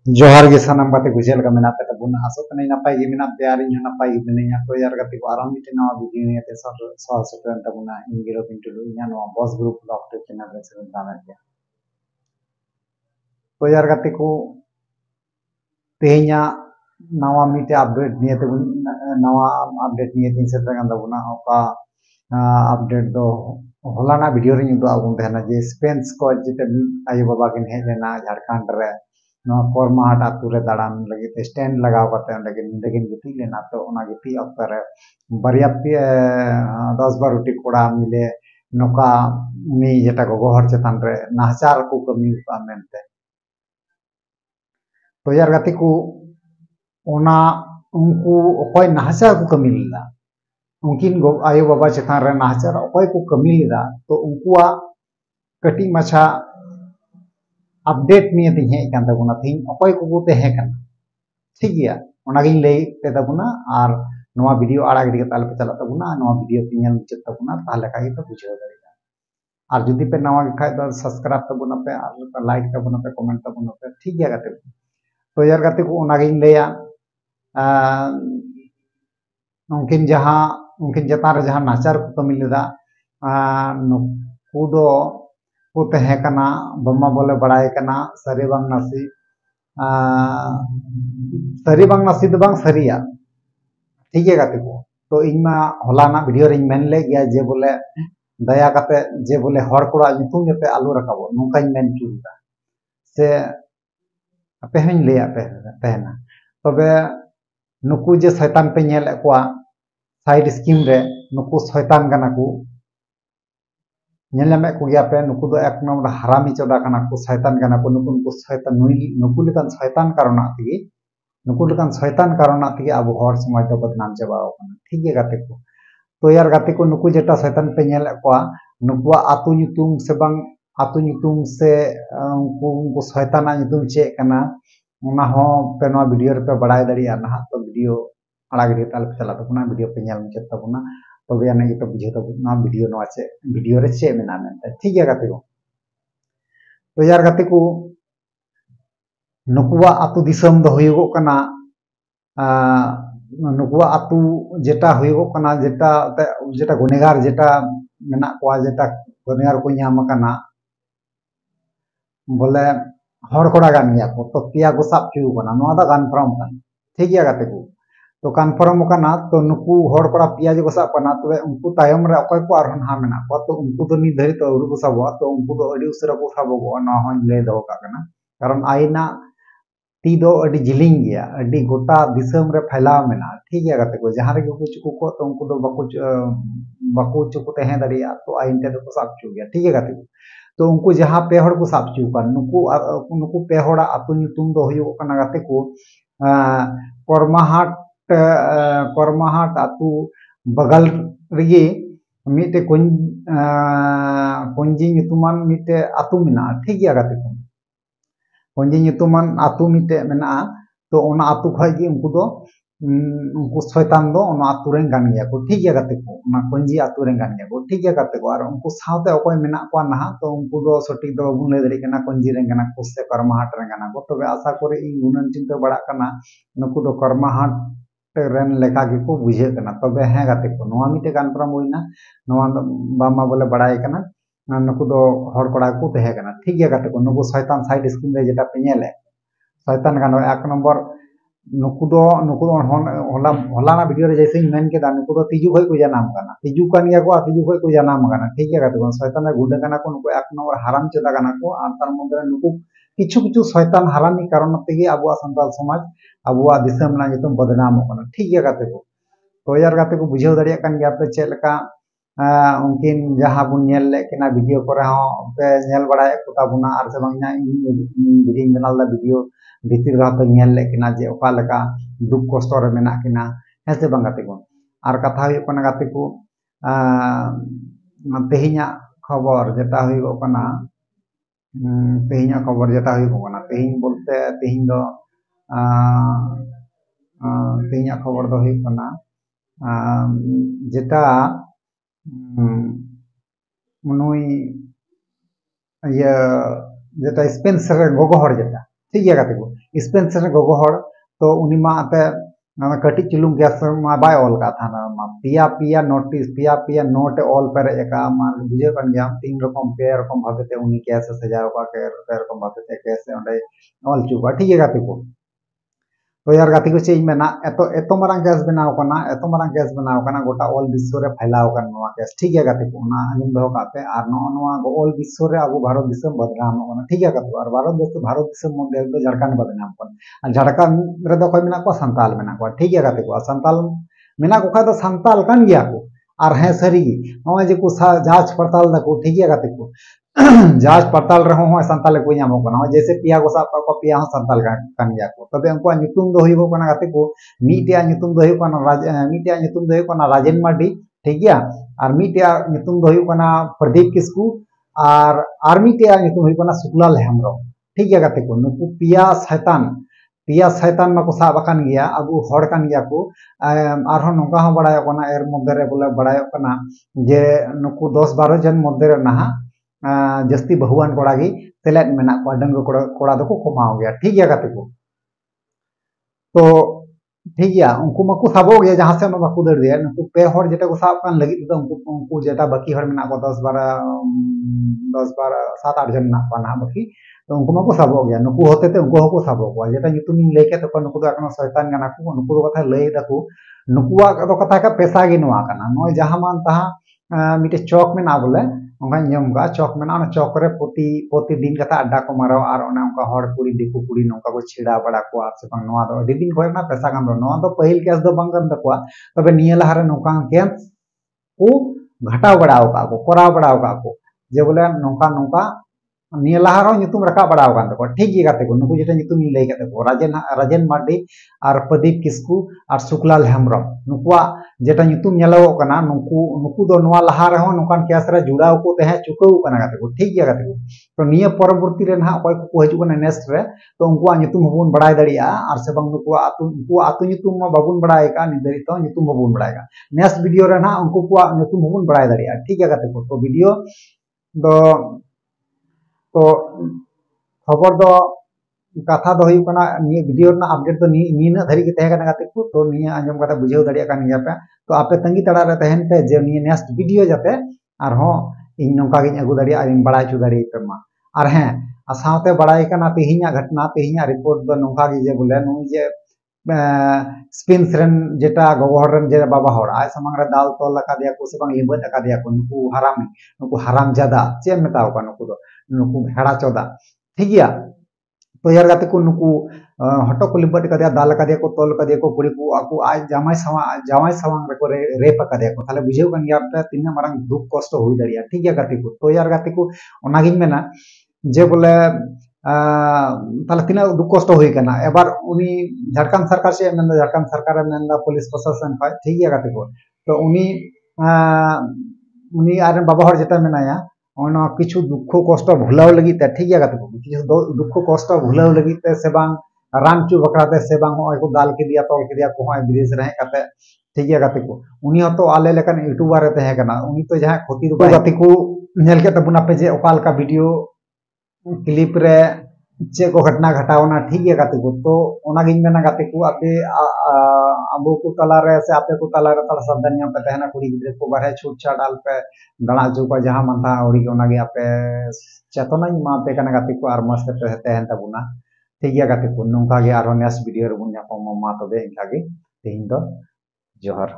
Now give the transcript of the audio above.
जोहार गे सानाम गाते को चेल का मेनाते तबुना आसो कने नपाय गे मेना प्यार इन नपाय गे मिनिया तो यार गाते को आराम मिटे नवा वीडियो ने ते सो सेटन तबुना इन गिरो पिंटुलु इना नवा बॉस ग्रुप ब्लॉग ते चैनल रे सेवन दाना गया तो यार गाते को तेहिया नवा मिटे अपडेट निये ते नवा अपडेट निये तीन सेटर गान तबुना ओका अपडेट दो होलाना वीडियो रे उदो आगुन देना जे स्पेंस को जेते आयो बाबा किन हेज लेना झारखंड रे कोरमाहाट आतु रे दाड़ान लगे स्टैंड लगाव करते लगे निंदगिन गिटी लेना तो ओना गिटी अक्तर बरिया 10-12 कोड़ा मिले नोका उनी जेटा गोगो हर चेतान रे नाहचार को कमी का मेनते तो यार गति को ओना उनको ओकोय नाहचार को कमी लेदा उनकिन आयो बाबा चेतान रे नाहचार ओकोय को कमी लेदा तो उनकुआ कटी मछा अपडेट निये तीन हेज कान तबुना तीन ओकोय को तेहे कान ठीक गया ओनागिन लay पे तबुना और नवा वीडियो आड़ा गिडी ताल पे चला तबुना नवा वीडियो पे नेल मुचाद तबुना ताले का तो बुझाव दाड़ेगा और जुदी पे नवा खाय तो सब्सक्राइब तबुना पे और लाइक तबुना पे कमेंट तबुना पे ठीक गया गाते तो यार गाते को ओनागिन लया उनकिन जतान रे जहां नाचार को कमी लेदा नुकु दो को तेहे कना बम्मा बोले बड़ाय कना सरी बांग नासी सरी बांग नासी तो बांग सरिया ठीक है गाते को तो इनमा होलाना वीडियो रे मेन ले गया जे बोले दया काते जे बोले हर कोड़ा नितुम जते आलू रखाबो नुकाइन मेन चुदा से आपे हन ले आपे तेना तबे नुकु जे शैतान पे नेल एकवा साइड स्कीम रे नुकु शैतान गाना को नेलमे को गया पे नुकु दो एक नंबर हरामी चोदा काना को शैतान गाना को नुकु शैतान नुकु लेकान शैतान कारण आती नुकु लेकान शैतान कारण आती अब हर समाज दो बदनाम चाबाओ ठीक है गाते को तो यार गाते को नुकु जेटा शैतान पे नेल एकवा नुकुआ आतु nyutum से बांग आतु nyutum से उनको शैताना nyutum चे कना ओना हो पे नवा वीडियो रे पे बड़ाय दरिया ना तो वीडियो आड़ा गिडी ताल पे चला तबुना वीडियो पे नेल मुचाद तबुना तो याने ये तो बुझे तबुना वीडियो नवा चे वीडियो रे चे मेना मेनते ठीक है गाते को तो यार गाते को नुकुआ आतु दिसम दो हुयुगो कना नुकुआ आतु जेटा हुयुगो कना जेटा जेटा गुनेगार जेटा मेना कोआ जेटा गुनेगार को ᱧᱟᱢ कना बोले हर कोड़ा गान गया को तो पिया को साब चु कना नोआ दा कन्फर्म कन ठीक गया गाते को तो कन्फर्म कना तो नुकु हर कोड़ा पिया जो साब कना तो उनको तायम रे अकय को आरहन हा मेना को तो उनको तो नि धरि तो उरु को साबो तो उनको तो अडी उसरा को साबो को ना होन ले दो का कना कारण आइना ती दो अडी जिलिंग गया अडी गोटा दिसम रे फैलाव मेना ठीक गया गाते को जहां रे को चुकु को तो उनको तो बको चुकु तेहे दरिया तो आइन ते को साब चु गया ठीक है गाते को तो उनको जहां पे हड़ को साब चु का नुकु पे हड़ा अतु nyutum दो हुयो कना गाते को करमाहाट अतु बगल रिगे मिटे कुंजी nyutuman मिटे अतु मेना ठीक गया गाते को कुंजी nyutuman अतु मिटे मेना तो ओना अतु खय गे उनको दो उनको शैतान दो ओना अतु रेन गान गया को ठीक गया गाते को ओना कुंजी अतु रेन गान गया को ठीक गया गाते को और उनको साथे अकोय मेना को ना तो उनको दो सटीक दो बुन ले दरी कना कुंजी रेन गाना को से करमाहाट रेन गाना को तबे आशा करे इन गुनन चिंता बड़ा कना नुकु दो करमाहाट रेन लेखा गे को बुझे कना तबे हे गाते को नोआ मिटे कन्फर्म होइना नोआ बामा बोले बड़ाय कना नुकु दो हर कोड़ा को तेहे कना ठीक गया गाते को नुकु शैतान साइड स्क्रीन रे जेटा पे नेले शैतान गानो एक नंबर नुकु दो होलाना वीडियो रे जैसे मेन के दा नुकु दो तिजु खय को जनाम कना तिजु कान गया को तिजु खय को जनाम कना ठीक है गाते को शैतान गुंडा कना को नुकु एक नंबर हराम चोदा कना को आर तार मध्य नुकु किछु किछु शैतान हरामी कारण तेगे अबुआ संताल समाज अबुआ दिसम ना जेतुम बदनाम कना ठीक है गाते को तो यार गाते को बुझाव दरिया कान गया पे चेलका उनकिन जहां बुन नेल ले केना वीडियो करे हो पे नेल बड़ाय को ताबुना आर से बांगना वीडियो बनाल दा वीडियो भीतर रहा पे नेल ले केना जे ओका लका दुख कष्ट रे मेना केना हेसे बांगाते को आर कथा हुई कना गाते को तेहिया खबर जेटा हुई कना तेहिया खबर जेटा हुई कना तेहिन बोलते तेहिन दो तेहिया खबर दो हुई कना जेटा नुई ये जेटा स्पेंसर गोगो हर जेटा ठीक गया गाते को स्पेंसर गोगो हर तो उनी मा आते कटी चुलुम गैस मा बाय ऑल का था ना मा पिया पिया नोटिस पिया पिया नोट ऑल पर एका मा बुझे कन गया तीन रकम पे रकम भाबेते उनी कैसे सजाव का के रकम भाबेते कैसे ओंडे ऑल चुका ठीक है गाते को तो यार गाती को चेज मेना एतो मारंग गैस बनाव कना गोटा ऑल विश्व रे फैलाव कन नोआ गैस ठीक है गाती को ना आंजम दो काते आर नोआ ऑल विश्व रे अब भारत दिसम बदनाम कना ठीक है गाती और भारत दिसम मध्य दो झारखंड बदनाम कन और झारखंड रे दो कोई मेना को संताल मेना को ठीक है गाती को संताल मेना को खा तो संताल कन गया को और है सरी नोआ जे को जांच पड़ताल दको ठीक है गाती को जांच पड़ताल रहो हो संताल को नामो कना जैसे पिया को साब को पिया संताल कान गया को तबे उनको नितुम दो होइबो कना गाते को मीटिया नितुम दो होइबो कना मीटिया नितुम दो होइबो कना राजेन मार्डी ठीक गया और मीटिया नितुम दो होइबो कना प्रदीप किस्कू और मीटिया नितुम होइबो कना सुकलाल हेमब्रम ठीक गया गाते को नुकु पिया शैतान मा को साब अकान गया अबु हड़ कान गया को आरो नोका हो बड़ाय कना एर मध्य रे बोले बड़ाय कना जे नुकु 10-12 जन मध्य रे नहा जस्ती बहुआन कोड़ा गी सेलेट मेना को डंगो कोड़ा दो को कमाओ गया ठीक है गाते को तो ठीक गया उनको मको साबो गया जहां से बाकू दर दिया उनको पे हर जेटा को साब कान लगी तो उनको जेटा बाकी हर मेना को 10-12 7-8 जन ना पाना बाकी तो उनको मको साबो गया नुको होते ते उनको हको साबो को जेटा ᱧᱩᱛᱩᱢ ᱤᱧ ᱞᱟᱹᱭ ᱠᱮᱫ ᱛᱚᱠᱷᱚᱱ ᱱᱩᱠᱩ ᱫᱚ ᱮᱠᱷᱚᱱ ᱥᱚᱭᱛᱟᱱ ᱠᱟᱱᱟ ᱠᱚ ᱱᱩᱠᱩ ᱫᱚ ᱠᱟᱛᱷᱟ ᱞᱟᱹᱭ ᱫᱟᱠᱚ नुकुआ ᱫᱚ ᱠᱟᱛᱷᱟ ᱠᱟ ᱯᱮᱥᱟ ᱜᱮ ᱱᱚᱣᱟ ᱠᱟᱱᱟ ᱱᱚᱭ ᱡᱟᱦᱟᱸ मान तहा मिटे चौक में ना बोले उनका नियम का चौक में ना चौक रे पोती दिन कथा अड्डा को मारो और ओने उनका हड़ कुड़ी दिकु कुड़ी नोका को छिड़ा बड़ा को से बंग नोआ दो दिन को ना पैसा कान दो नोआ दो पहिल केस दो बंग कर दको तबे निया लहारे नोका के को घटाव बड़ाव का को कोराव बड़ाव का को जे बोले नोका नोका निया लहारो नितुम रखा बड़ाव कान दको ठीक गे गाते को नुकु जेटा नितुम इ लई काते को राजेन मार्डी और प्रदीप किस्कू और सुकलाल हेमब्रम नुकुआ जेटा नितुम नेलो कना नुकु दो नोआ लहा रहो नोकान केस रे जुड़ाव को तहे चुकाव कना गाते को ठीक गे गाते को तो निया परवर्ती रे ना कोई को हजु कना नेक्स्ट रे तो उनकुआ नितुम हबुन बड़ाय दड़िया और से बंग नुकुआ आतु नितुम मा बाबुन बड़ाय का निदरी तो नितुम हबुन बड़ाय का नेक्स्ट वीडियो रे ना उनको को नितुम हबुन बड़ाय दड़िया ठीक गे गाते को तो वीडियो दो तो खबर दो कथा दो हुई कना नि वीडियो ना अपडेट तो नीना धरी के तहे कना गाते को तो निया आंजम कथा बुझाव दड़िया कान गया पे तो आपे तंगी तड़ा रे तहन पे जे नि नेक्स्ट वीडियो जाते और हो इन नोका गिन अगु दड़िया इन बड़ाय चु दड़ी पे मा और हैं सावते बड़ाय कना तेहिया घटना तेहिया रिपोर्ट दो नोका गी जे बोले नु जे स्पिन रेन जेटा गोगोहर रेन जे बाबा हर आय समंग रे दाल तोल लका दिया को से बंग लिबत लका दिया को नुकु हराम ज्यादा चे मेताव का नुकु दो नुकु भेड़ा चोदा ठीक गया तो यार गाते को नुकु हटो को लिबट का दिया दाल का दिया को तोल का दिया को कुड़ी को आकु आज जामाई सवांग रे को रेप का दिया को थाले बुझेव कन गया पे तीन मारंग दुख कष्ट होई दड़िया ठीक गया गाते को तो यार गाते को ओनागिन मेना जे बोले ताले तीन दुख कष्ट होई कना एबार उनी झारखंड सरकार से मेन झारखंड सरकार मेन पुलिस प्रशासन का ठीक गया गाते को तो उनी आरे बाबा हर जेटा मेनाया ओना किछु दुख कष्ट भुलाव लगी ते ठीक गया गाते को किछु दुख कष्ट भुलाव लगी ते से बांग राम चु बकराते से बांग होय को दाल के दिया तोल के दिया को होय विदेश रहे काते ठीक गया गाते को उनी तो आले लेकन यूट्यूबर रे तहे कना उनी तो जहां खोती दो गाते को नेल के तबुना पे जे ओकाल का वीडियो क्लिप रे चे को घटना घटावना ठीक गया गाते को तो ओना गिन मेना गाते को आपे अबो को तला रे से आपे को तला रे तला सावधानिया पे तहना कुड़ी गिद्रे को बारे छूट छाट आल पे दड़ा जो का जहां मनता ओड़ी के ओना गे आपे चेतना मा पे कना गाते को आर मस्त पे तहन तबुना ठीक गया गाते को नोंका गे आरो नेक्स्ट वीडियो रे बुन जापो मा तबे इनका गे तेहिन दो जोहर।